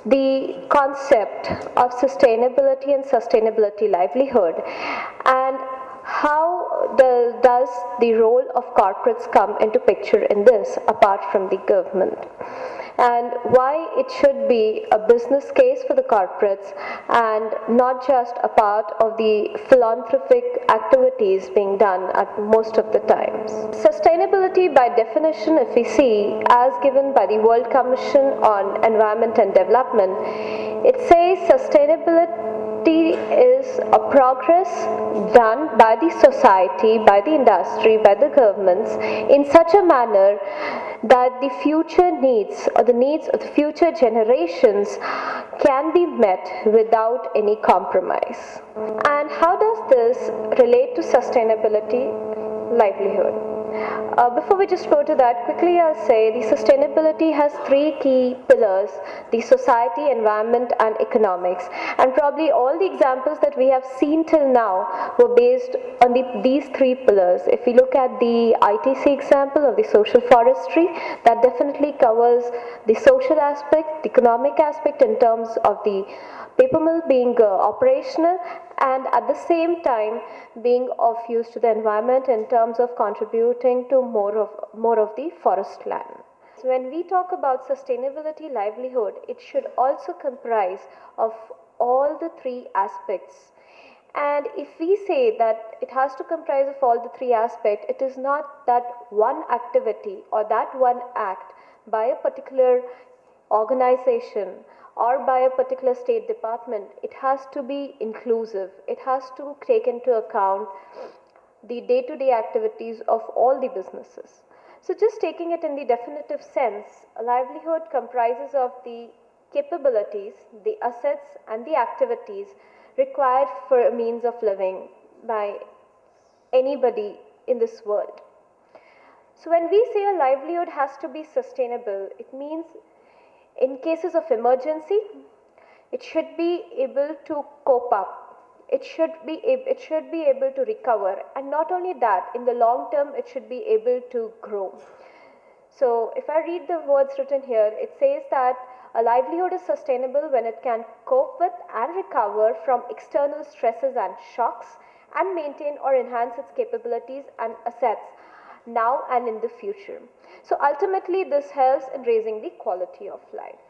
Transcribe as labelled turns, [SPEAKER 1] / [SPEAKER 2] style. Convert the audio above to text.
[SPEAKER 1] the concept of sustainability and sustainability livelihood, and how does the role of corporates come into picture in this apart from the government, and why it should be a business case for the corporates and not just a part of the philanthropic activities being done at most of the times. Sustainability by definition, if we see as given by the World Commission on Environment and Development, it says sustainability is a progress done by the society, by the industry, by the governments in such a manner that the future needs or the needs of the future generations can be met without any compromise. And how does this relate to sustainability livelihood? Before we just go to that, quickly I'll say the sustainability has three key pillars: the society, environment, and economics. And probably all the examples that we have seen till now were based on these three pillars. If we look at the ITC example of the social forestry, that definitely covers the social aspect, the economic aspect in terms of the paper mill being operational, and at the same time being of use to the environment in terms of contributing to more of the forest land. So when we talk about sustainability livelihood, it should also comprise of all the three aspects. And if we say that it has to comprise of all the three aspects, it is not that one activity or that one act by a particular organization or by a particular state department. It has to be inclusive. It has to take into account the day-to-day activities of all the businesses. So just taking it in the definitive sense, a livelihood comprises of the capabilities, the assets, and the activities required for a means of living by anybody in this world. So when we say a livelihood has to be sustainable, it means in cases of emergency, it should be able to cope up. It should be able to recover, and not only that, in the long term, it should be able to grow. So if I read the words written here, it says that a livelihood is sustainable when it can cope with and recover from external stresses and shocks, and maintain or enhance its capabilities and assets now and in the future. So ultimately, this helps in raising the quality of life.